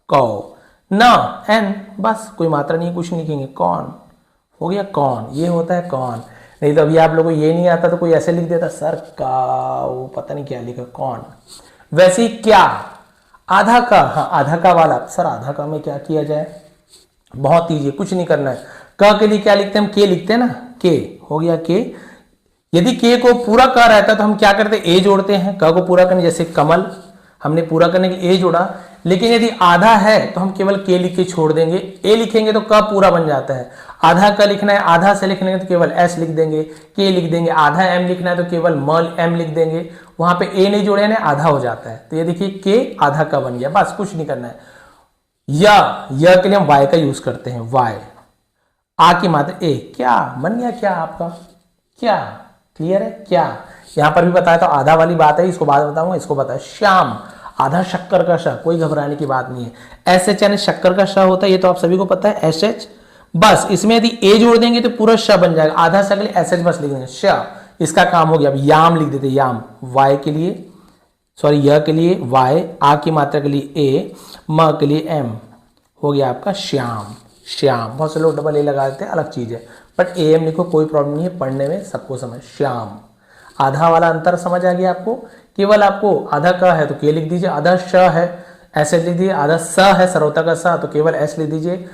A: कौ। ना एन, बस कोई मात्रा नहीं, कुछ नहीं लिखेंगे, कौन हो गया, कौन, ये होता है कौन। नहीं तो अभी आप लोगों को ये नहीं आता तो कोई ऐसे लिख देता सर का, वो पता नहीं क्या लिखा, कौन। वैसे ही क्या, आधा का, हाँ आधा का वाला, सर आधा का में क्या किया जाए, बहुत ईजी, कुछ नहीं करना है। क के लिए क्या लिखते हैं हम, के लिखते हैं ना, के हो गया के। यदि के को पूरा क रहता है तो हम क्या करते हैं, ए जोड़ते हैं, क को पूरा करने, जैसे कमल हमने पूरा करने के लिए ए जोड़ा। लेकिन यदि आधा है तो हम केवल के लिख के छोड़ देंगे, ए लिखेंगे तो क पूरा बन जाता है। आधा का लिखना है, आधा से लिखने है तो केवल एस लिख देंगे, के लिख देंगे। आधा एम लिखना है तो केवल एम लिख देंगे, वहां पे ए नहीं जोड़े ना, आधा हो जाता है। तो ये देखिए के आधा का बन गया, बस कुछ नहीं करना है। या के लिए हम वाई का यूज करते हैं, वाई, आ की मात्रा ए, क्या बन गया, क्या आपका क्या, क्लियर है क्या। यहां पर भी बताया तो आधा वाली बात है, इसको बाद बताऊंगा, इसको बताया श्याम, आधा शक्कर का श, कोई घबराने की बात नहीं है। एस एच यानी शक्कर का श होता है, ये तो आप सभी को पता है, एस एच। बस इसमें यदि ए जोड़ देंगे तो पूरा श बन जाएगा, आधा श के लिए एस एच बस लिख देंगे, श, इसका काम हो गया। अब याम लिख देते, याम, वाई के लिए, सॉरी य के लिए वाई, आ की मात्रा के लिए ए, म के लिए एम, हो गया आपका श्याम, श्याम। बहुत से लोग डबल ए लगा देते हैं, अलग चीज है, बट ए एम लिखो, कोई प्रॉब्लम नहीं है, पढ़ने में सबको समझ। श्याम, आधा वाला अंतर समझ आ गया आपको। केवल आपको आधा का है तो के लिख दीजिए, आधा श है एस लिख दीजिए, आधा स है सरौता का स तो केवल एस लिख दीजिए।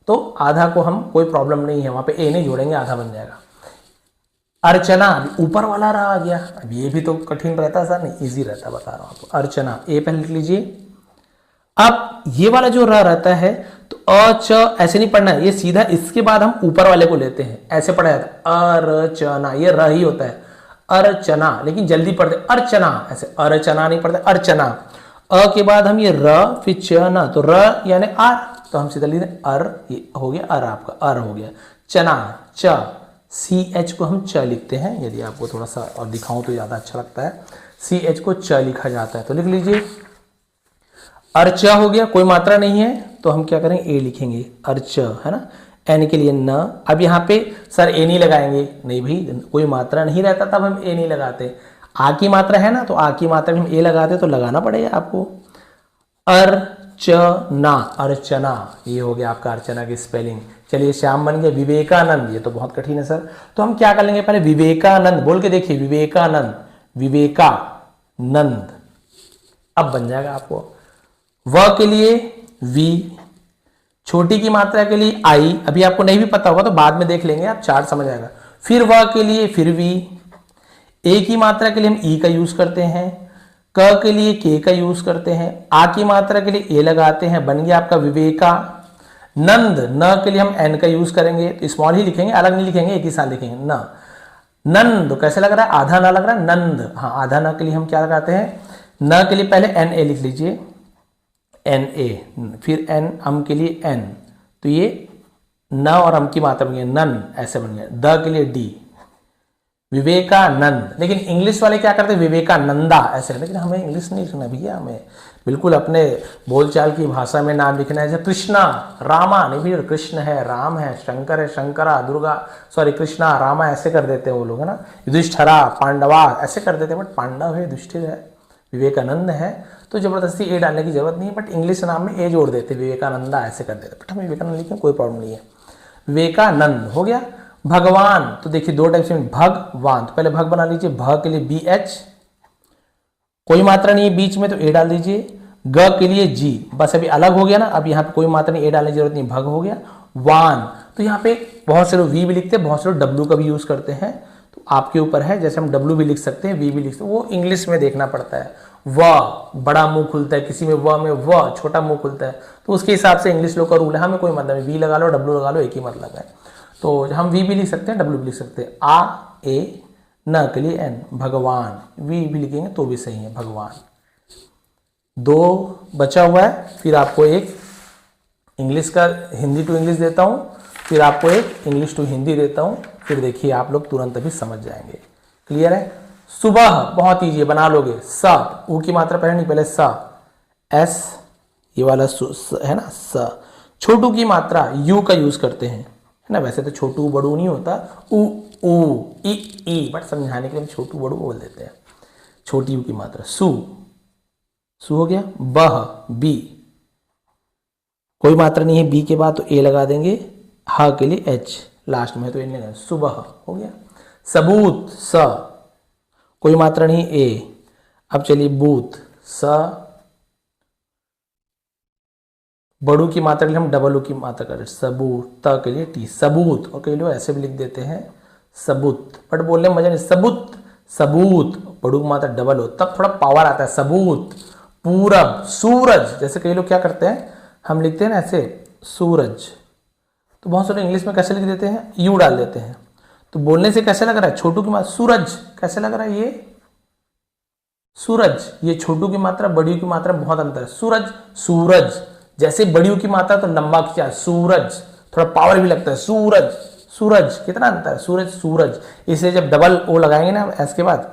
A: तो आधा को हम, कोई प्रॉब्लम नहीं है, वहां पे ए नहीं जोड़ेंगे, आधा बन जाएगा। अर्चना, ऊपर वाला रहा आ गया, अब ये भी तो कठिन रहता सर, नहीं इजी रहता, बता रहा हूं आपको। अर्चना, ए पहले लिख लीजिए। अब ये वाला जो र रहता है तो अ च ऐसे नहीं पढ़ना है, ये सीधा इसके बाद हम ऊपर वाले को लेते हैं, ऐसे पढ़ा जाता है अर्चना, ये र ही होता है अर्चना, लेकिन जल्दी पढ़ते अर्चना, ऐसे अर्चना नहीं पढ़ते, अर्चना। अ के बाद हम ये र फिर च ना, तो र यानी आर, तो हम सीधा लिखते अर, ये हो गया अर, आपका अर हो गया। चना, च, सी एच को हम च लिखते हैं, यदि आपको थोड़ा सा और दिखाऊं तो ज्यादा अच्छा लगता है, सी एच को च लिखा जाता है, तो लिख लीजिए अर्च हो गया, कोई मात्रा नहीं है तो हम क्या करेंगे, ए लिखेंगे, अर्च, है ना। एन के लिए न, अब यहाँ पे सर ए नहीं लगाएंगे, नहीं भाई कोई मात्रा नहीं रहता तब हम ए नहीं लगाते। आ की मात्रा है ना, तो आ की मात्रा में हम ए लगाते तो लगाना पड़ेगा आपको। अर्चना, अर्चना, ये हो गया आपका अर्चना की स्पेलिंग। चलिए श्याम बन गया। विवेकानंद, ये तो बहुत कठिन है सर, तो हम क्या कर लेंगे, पहले विवेकानंद बोल के देखिए, विवेकानंद, विवेकानंद, अब बन जाएगा आपको। व के लिए वी, छोटी की मात्रा के लिए आई, अभी आपको नहीं भी पता होगा तो बाद में देख लेंगे, आप चार्ट समझ आएगा। फिर व के लिए फिर वी, ए की मात्रा के लिए हम ई का यूज करते हैं, क के लिए के का यूज करते हैं, आ की मात्रा के लिए ए लगाते हैं, बन गया आपका विवेका। नंद, न के लिए हम एन का यूज करेंगे, तो स्मॉल ही लिखेंगे, अलग नहीं लिखेंगे, एक ही साथ लिखेंगे न। नंद कैसे लग रहा है, आधा ना लग रहा है, नंद, हाँ आधा न के लिए हम क्या लगाते हैं, न के लिए पहले एन ए लिख लीजिए, एन ए, फिर एन अम के लिए एन, तो ये न और अम की मात्रा बन गया नन, ऐसे बन गया। द के लिए डी, विवेकानंद। लेकिन इंग्लिश वाले क्या करते हैं, विवेकानंदा ऐसे, लेकिन हमें इंग्लिश नहीं लिखना भैया, हमें बिल्कुल अपने बोलचाल की भाषा में नाम लिखना है। जैसे कृष्णा, रामा, नहीं भैया कृष्ण है, राम है, शंकर है, शंकरा, दुर्गा, सॉरी कृष्णा, रामा ऐसे कर देते हैं वो लोग, है ना। युधिष्ठिरा, पांडवा ऐसे कर देते हैं, बट पांडव है, युधिष्ठिर है, विवेकानंद है, तो जबरदस्ती ए डालने की जरूरत नहीं है, बट इंग्लिश नाम में ए जोड़ देते, विवेकानंदा ऐसे कर देते, बट हमें विवेकानंद लिखें कोई प्रॉब्लम नहीं है। विवेकानंद हो गया। भगवान, तो देखिए दो टाइप से, भगवान, तो पहले भग बना लीजिए, भ के लिए बी एच, कोई मात्रा नहीं है बीच में तो ए डाल दीजिए। ग के लिए जी, बस अभी अलग हो गया ना, अब यहाँ पे कोई मात्रा नहीं, ए डालने की जरूरत नहीं, भग हो गया। वान, तो यहाँ पे बहुत से लोग वी भी लिखते हैं, बहुत से लोग डब्ल्यू का भी यूज करते हैं, तो आपके ऊपर है, जैसे हम डब्ल्यू भी लिख सकते हैं, वी भी लिख सकते हैं, वो इंग्लिश में देखना पड़ता है। व, बड़ा मुंह खुलता है, किसी में व में व छोटा मुंह खुलता है, तो उसके हिसाब से इंग्लिश लोग का रूल है, हमें कोई मतलब नहीं, वी लगा लो डब्ल्यू लगा लो, एक ही मतलब है, तो हम वी भी लिख सकते हैं, डब्ल्यू भी लिख सकते हैं। आ ए, न के लिए एन, भगवान, वी भी लिखेंगे तो भी सही है, भगवान। दो बचा हुआ है, फिर आपको एक इंग्लिश का हिंदी टू इंग्लिश देता हूं, फिर आपको एक इंग्लिश टू हिंदी देता हूं, फिर देखिए आप लोग तुरंत अभी समझ जाएंगे क्लियर है। सुबह बहुत ईजी है, बना लोगे। स, ऊ की मात्रा पहले नहीं, पहले स, एस, ये वाला है ना स। छोटू की मात्रा यू का यूज करते हैं, है ना। वैसे तो छोटू बड़ू नहीं होता, ऊ ऊ ई, बट समझाने के लिए छोटू बड़ू बोल देते हैं। छोटी यू की मात्रा सु, सु हो गया। बह, बी, कोई मात्रा नहीं है बी के बाद तो ए लगा देंगे। ह के लिए एच लास्ट में तो ए नहीं, सुबह हो गया। सबूत, स, कोई मात्रा नहीं ए। अब चलिए बूथ, स, बड़ू की मात्रा के लिए हम डबल ऊ की मात्रा करें, सबूत, त के लिए टी, सबूत। और कई लोग ऐसे भी लिख देते हैं सबूत, बट बोलने में मजा नहीं, सबूत, सबूत, बड़ू की मात्रा डबल हो तब थोड़ा पावर आता है, सबूत। पूरब, सूरज, जैसे कई लोग क्या करते हैं, हम लिखते हैं ना ऐसे सूरज, तो बहुत सारे इंग्लिश में कैसे लिख देते हैं, यू डाल देते हैं, तो बोलने से कैसे लग रहा है, छोटू की मात्रा सूरज, कैसे लग रहा है ये सूरज। ये छोटू की मात्रा बड़ी की मात्रा बहुत अंतर है, सूरज, सूरज। जैसे बड़ी की मात्रा तो लंबा खींचा, सूरज, थोड़ा पावर भी लगता है, सूरज, सूरज, कितना अंतर है, सूरज, सूरज। इसलिए जब डबल ओ लगाएंगे ना एस के बाद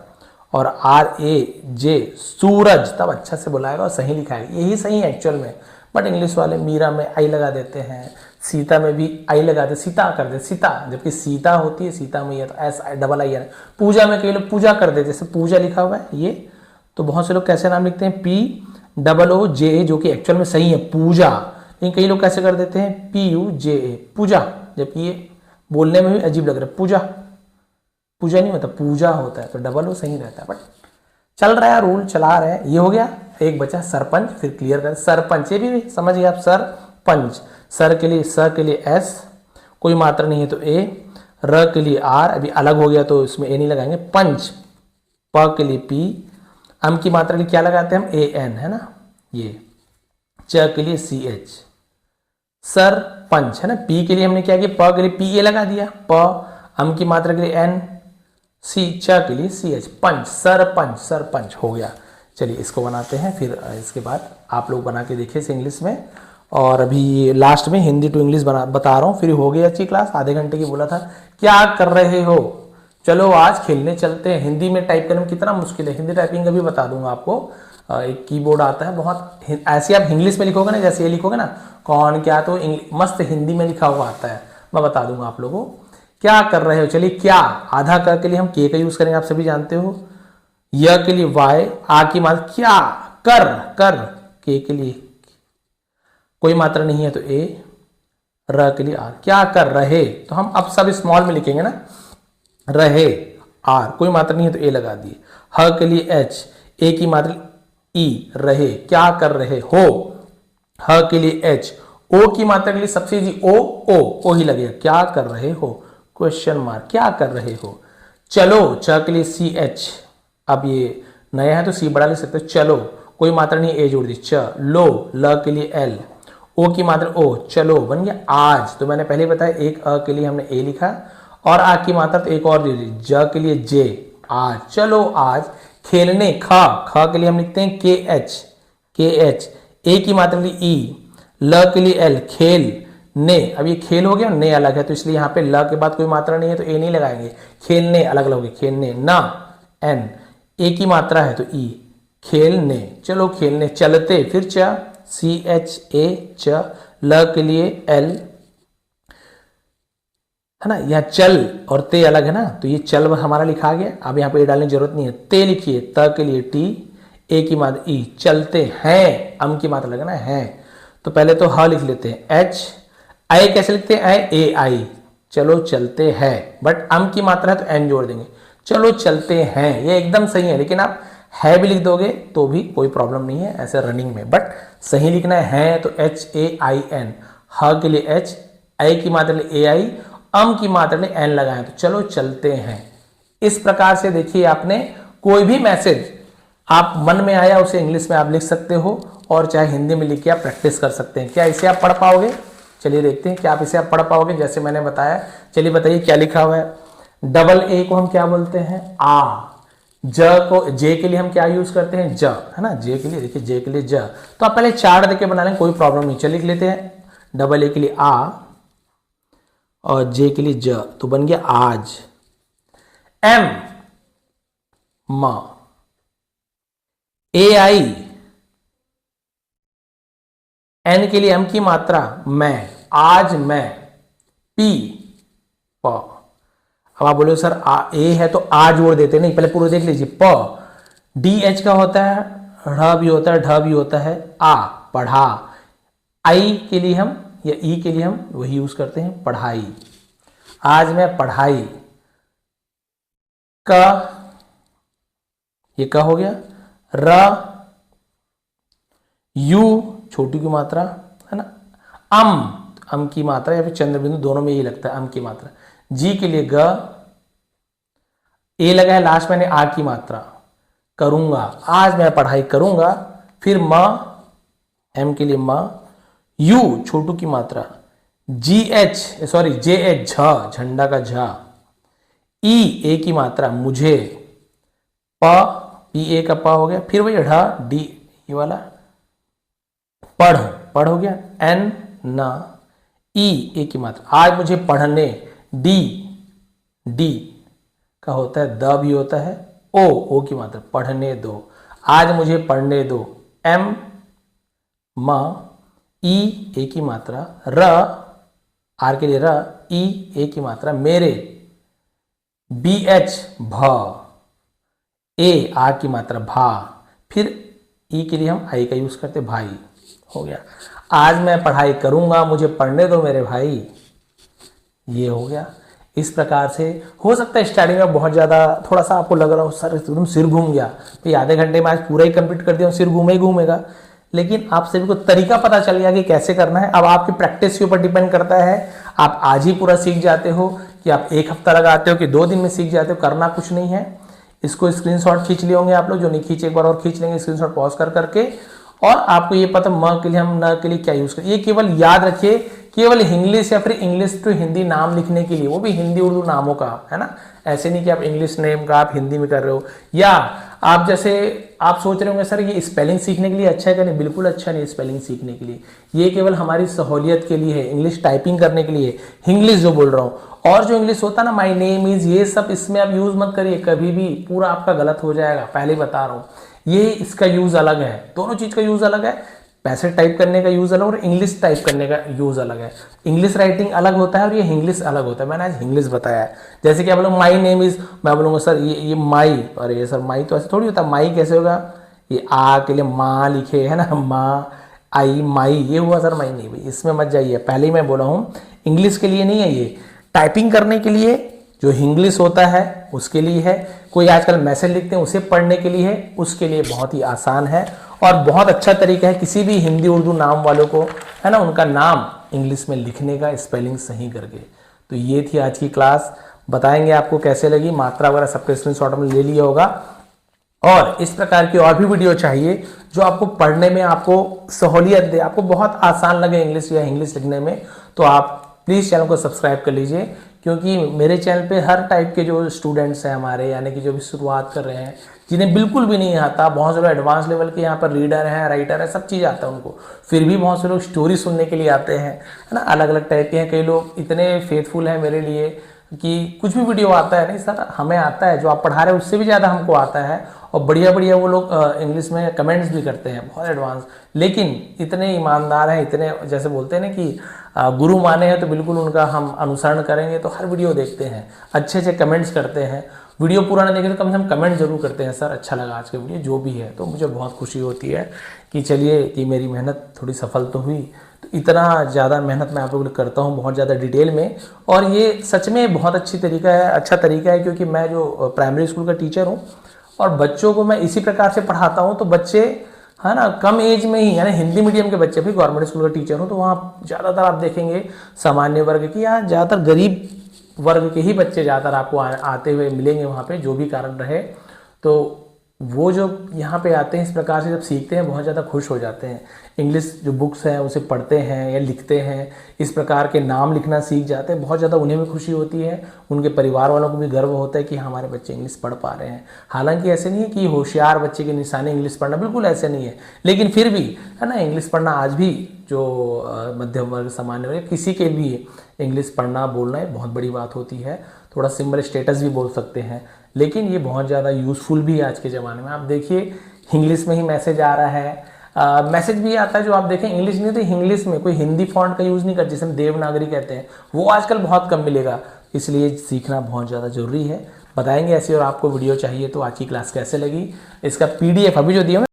A: और आर ए जे, सूरज, तब अच्छा से बुलाएगा और सही लिखाएगा। यही सही है एक्चुअल में, बट इंग्लिश वाले मीरा में आई लगा देते हैं, सीता में भी आई लगा देते, सीता कर देते सीता, जबकि सीता होती है सीता मैया, तो एस डबल आई है। पूजा में कई लोग पूजा कर देते, जैसे पूजा लिखा हुआ है ये, तो बहुत से लोग कैसे नाम लिखते हैं, पी डबल ओ जे, जो कि एक्चुअल में सही है पूजा, लेकिन कई लोग कैसे कर देते हैं, पी यू जे ए, पूजा, जबकि ये बोलने में भी अजीब लग रहा है, पूजा, पूजा नहीं होता, पूजा होता है, तो डबल ओ सही रहता है। बट चल रहा है, रूल चला रहे हैं। ये हो गया, एक बचा सरपंच, फिर क्लियर कर सरपंच, ये भी समझ गए आप, सरपंच। सर के लिए स के लिए एस, कोई मात्रा नहीं है तो ए, र के लिए आर, अभी अलग हो गया तो इसमें ए नहीं लगाएंगे। पंच, प के लिए पी, अम की मात्रा के लिए क्या लगाते हैं हम, ए एन, है ना ये। च के लिए सी एच, सरपंच, है ना। पी के लिए हमने क्या किया, प के लिए पी ए लगा दिया, प, अम की मात्रा के लिए एन, सी, च के लिए सी एच, पंच, सरपंच, सरपंच हो गया। चलिए इसको बनाते हैं, फिर इसके बाद आप लोग बना के देखिए इसे इंग्लिश में। और अभी लास्ट में हिंदी टू इंग्लिश बता रहा हूँ, फिर हो गई अच्छी क्लास, आधे घंटे की बोला था। क्या कर रहे हो, चलो आज खेलने चलते हैं। हिंदी में टाइप करना कितना मुश्किल है, हिंदी टाइपिंग का भी बता दूंगा आपको। एक कीबोर्ड आता है बहुत, ऐसे आप इंग्लिश में लिखोगे ना, जैसे ये लिखोगे ना कौन क्या, तो मस्त हिंदी में लिखा हुआ आता है, मैं बता दूंगा आप लोगों को। क्या कर रहे हो, चलिए क्या, आधा कर के लिए हम के का यूज करेंगे, आप सभी जानते हो। य के लिए वाई, आ की मात्रा क्या, कर, कर, के लिए कोई मात्रा नहीं है तो ए, र के लिए आर, क्या कर रहे, तो हम अब सब स्मॉल में लिखेंगे ना, रहे, आर, कोई मात्रा नहीं है तो ए लगा दिए। ह के लिए एच, ए की मात्रा ई, रहे, क्या कर रहे हो। ह के लिए एच, ओ की मात्रा के लिए सबसे इजी ओ ही लगेगा, क्या कर रहे हो, क्वेश्चन मार्क, क्या कर रहे हो। चलो, च के लिए सी एच, अब ये नया है तो सी बड़ा लिख सकते हो, चलो, कोई मात्रा नहीं, ए जोड़ दी, च। लो, ल के लिए एल, ओ की मात्रा ओ, चलो, बन गया आज। तो मैंने पहले बताया, एक अ के लिए हमने ए लिखा और आ की मात्रा तो एक और दे दी, ज के लिए जे, आज, चलो आज खेलने। ख, ख के लिए हम लिखते हैं के एच, ए की मात्रा के लिए ई, ल के लिए एल, खेल, ने, अब ये खेल हो गया, ने अलग है तो इसलिए यहाँ पे ल के बाद कोई मात्रा नहीं है तो ए नहीं लगाएंगे, खेलने अलग अलग होगी, खेलने। ना, एन, ए की मात्रा है तो ई, खेलने, चलो खेलने। चलते, फिर च, सी एच ए, च, ल के लिए एल, है ना। यहाँ चल और ते अलग है ना, तो ये चल हमारा लिखा गया, अब यहाँ पे ए डालने की जरूरत नहीं है। ते लिखिए, त के लिए टी, ए की मात्रा ई, चलते हैं, अम की मात्रा लगना है, तो पहले तो ह लिख लेते हैं, एच, आई कैसे लिखते हैं, आई, ए आई, चलो चलते हैं, बट अम की मात्रा है तो एन जोड़ देंगे, चलो चलते हैं, ये एकदम सही है। लेकिन आप है भी लिख दोगे तो भी कोई प्रॉब्लम नहीं है ऐसे रनिंग में, बट सही लिखना है तो एच ए आई एन, ह के लिए एच, आई की मात्रा लिए ए आई, अम की मात्रा लिए एन लगाएं, तो चलो चलते हैं। इस प्रकार से देखिए, आपने कोई भी मैसेज आप मन में आया उसे इंग्लिश में आप लिख सकते हो और चाहे हिंदी में लिख के आप प्रैक्टिस कर सकते हैं। क्या इसे आप पढ़ पाओगे, चलिए देखते हैं क्या आप इसे आप पढ़ पाओगे जैसे मैंने बताया। चलिए बताइए क्या लिखा हुआ है। डबल ए को हम क्या बोलते हैं, आ। ज को, जे के लिए हम क्या यूज करते हैं, ज, है ना। जे के लिए देखिए, जे के लिए ज, तो आप पहले चार्ट देके बना लें, कोई प्रॉब्लम नहीं। चलिए लिख लेते हैं, डबल ए के लिए आ और जे के लिए ज, तो बन गया आज। एम, म, ए आई, एन के लिए एम की मात्रा मैं, आज मैं, पी, प। अब आप बोलो सर ए है तो आ जोड़ देते, नहीं, पहले पूरे देख लीजिए। प, डी एच का होता है, ढ़ भी होता है, ढ भी होता है, आ, पढ़ा। आई के लिए हम या ई के लिए हम वही यूज करते हैं, पढ़ाई। आज मैं पढ़ाई। क, ये क हो गया। र, यू छोटी की मात्रा है ना, अम की मात्रा या फिर चंद्र बिंदु दोनों में यही लगता है, अम की मात्रा। जी के लिए ग, ए लगा है लास्ट मैंने आ की मात्रा, करूंगा, आज मैं पढ़ाई करूंगा। फिर म, एम के लिए म, यू छोटू की मात्रा, जी एच सॉरी जे एच झ, झंडा का झ, ई ए की मात्रा मुझे, प पी ए का प हो गया। फिर वही ढ डी ये वाला, पढ़ हो गया, एन न, ई ए की मात्रा, आज मुझे पढ़ने, डी डी का होता है, द भी होता है, ओ की मात्रा, पढ़ने दो, आज मुझे पढ़ने दो, एम म, ई ए की मात्रा, र आर के लिए र, ई ए की मात्रा, मेरे, बी एच भ, ए आर की मात्रा, भा। फिर ई के लिए हम आई का यूज करते, भाई हो गया। आज मैं पढ़ाई करूंगा, मुझे पढ़ने दो मेरे भाई, ये हो गया। इस प्रकार से हो सकता है स्टार्टिंग में बहुत ज़्यादा थोड़ा सा आपको लग रहा हो सर एकदम सिर घूम गया, तो आधे घंटे में आज पूरा ही कंप्लीट कर दिया, सिर घूमे ही घूमेगा। लेकिन आप सभी को तरीका पता चल गया कि कैसे करना है। अब आपकी प्रैक्टिस के ऊपर डिपेंड करता है, आप आज ही पूरा सीख जाते हो कि आप एक हफ्ता लगाते हो कि 2 दिन में सीख जाते हो। करना कुछ नहीं है, इसको स्क्रीनशॉट खींच लिए होंगे आप लोग, जो नहीं खींचे एक बार और खींच लेंगे स्क्रीनशॉट पॉज कर करके। और आपको ये पता म के लिए हम न के लिए क्या यूज करें, ये केवल याद रखिए, केवल इंग्लिश या फिर इंग्लिश टू हिंदी नाम लिखने के लिए, वो भी हिंदी उर्दू नामों का, है ना। ऐसे नहीं कि आप इंग्लिश नेम का आप हिंदी में कर रहे हो, या आप जैसे आप सोच रहे होंगे सर ये स्पेलिंग सीखने के लिए अच्छा है क्या, नहीं, बिल्कुल अच्छा नहीं स्पेलिंग सीखने के लिए, ये केवल हमारी सहूलियत के लिए है, इंग्लिश टाइपिंग करने के लिए, इंग्लिश जो बोल रहा हूँ। और जो इंग्लिश होता है ना, माई नेम इज, ये सब इसमें आप यूज मत करिए कभी भी, पूरा आपका गलत हो जाएगा, पहले ही बता रहा हूँ। ये इसका यूज अलग है, दोनों चीज का यूज अलग है, पैसे टाइप करने का यूज अलग और इंग्लिश टाइप करने का यूज अलग है। इंग्लिश राइटिंग अलग होता है और ये इंग्लिश अलग होता है, मैंने आज इंग्लिश बताया है। जैसे कि आप लोग माई नेम इज, मैं बोलूंगा सर ये माई, और ये सर माई तो ऐसे थोड़ी होता, माई कैसे होगा, ये आ के लिए माँ लिखे है ना, माँ आई माई, ये हुआ सर माई नहीं, भाई इसमें मत जाइए, पहले ही मैं बोला हूँ इंग्लिश के लिए नहीं है, ये टाइपिंग करने के लिए जो इंग्लिश होता है उसके लिए है। कोई आजकल मैसेज लिखते हैं उसे पढ़ने के लिए है, उसके लिए बहुत ही आसान है और बहुत अच्छा तरीका है किसी भी हिंदी उर्दू नाम वालों को, है ना, उनका नाम इंग्लिश में लिखने का स्पेलिंग सही करके। तो ये थी आज की क्लास, बताएंगे आपको कैसे लगी, मात्रा वगैरह सबके स्क्रीनशॉट में ले लिया होगा। और इस प्रकार की और भी वीडियो चाहिए जो आपको पढ़ने में आपको सहूलियत दे, आपको बहुत आसान लगे इंग्लिश या इंग्लिश लिखने में, तो आप प्लीज़ चैनल को सब्सक्राइब कर लीजिए, क्योंकि मेरे चैनल पे हर टाइप के जो स्टूडेंट्स हैं हमारे, यानी कि जो भी शुरुआत कर रहे हैं, जिन्हें बिल्कुल भी नहीं आता, बहुत से लोग एडवांस लेवल के यहाँ पर रीडर हैं, राइटर है, सब चीज़ आता है उनको, फिर भी बहुत से लोग स्टोरी सुनने के लिए आते हैं, है ना, अलग अलग टाइप के हैं। कई लोग इतने फेथफुल हैं मेरे लिए कि कुछ भी वीडियो आता है, नहीं सर हमें आता है, जो आप पढ़ा रहे हैं उससे भी ज़्यादा हमको आता है, और बढ़िया बढ़िया वो लोग इंग्लिश में कमेंट्स भी करते हैं, बहुत एडवांस, लेकिन इतने ईमानदार हैं, इतने जैसे बोलते हैं ना कि गुरु माने हैं तो बिल्कुल उनका हम अनुसरण करेंगे, तो हर वीडियो देखते हैं, अच्छे अच्छे कमेंट्स करते हैं, वीडियो पूरा ना देखें तो कम से कम कमेंट जरूर करते हैं, सर अच्छा लगा आज का वीडियो जो भी है, तो मुझे बहुत खुशी होती है कि चलिए कि मेरी मेहनत थोड़ी सफल तो हुई। तो इतना ज़्यादा मेहनत मैं आप लोगों के लिए करता हूँ, बहुत ज़्यादा डिटेल में, और ये सच में बहुत अच्छी तरीका है, अच्छा तरीका है, क्योंकि मैं जो प्राइमरी स्कूल का टीचर हूँ और बच्चों को मैं इसी प्रकार से पढ़ाता हूँ, तो बच्चे है ना कम एज में ही, यानी हिंदी मीडियम के बच्चे, भी गवर्नमेंट स्कूल का टीचर हूँ, तो वहाँ ज़्यादातर आप देखेंगे सामान्य वर्ग की या ज़्यादातर गरीब वर्ग के ही बच्चे ज़्यादातर आपको आते हुए मिलेंगे वहाँ पे, जो भी कारण रहे। तो वो जो यहाँ पे आते हैं इस प्रकार से जब सीखते हैं बहुत ज़्यादा खुश हो जाते हैं, इंग्लिश जो बुक्स हैं उसे पढ़ते हैं या लिखते हैं, इस प्रकार के नाम लिखना सीख जाते हैं, बहुत ज़्यादा उन्हें भी खुशी होती है, उनके परिवार वालों को भी गर्व होता है कि हमारे बच्चे इंग्लिश पढ़ पा रहे हैं। हालांकि ऐसे नहीं है कि होशियार बच्चे की निशानी इंग्लिश पढ़ना, बिल्कुल ऐसे नहीं है, लेकिन फिर भी है ना इंग्लिश पढ़ना आज भी जो मध्यम वर्ग सामान्य वर्ग किसी के लिए इंग्लिश पढ़ना बोलना एक बहुत बड़ी बात होती है, थोड़ा सिंबल स्टेटस भी बोल सकते हैं, लेकिन ये बहुत ज़्यादा यूज़फुल भी है आज के ज़माने में। आप देखिए इंग्लिश में ही मैसेज आ रहा है, मैसेज भी आता है जो आप देखें इंग्लिश नहीं तो इंग्लिश में, कोई हिंदी फॉन्ट का यूज़ नहीं करते जिसे हम देवनागरी कहते हैं, वो आजकल बहुत कम मिलेगा। इसलिए सीखना बहुत ज़्यादा ज़रूरी है। बताएंगे ऐसी और आपको वीडियो चाहिए तो आज की क्लास कैसे लगी, इसका PDF अभी जो दिया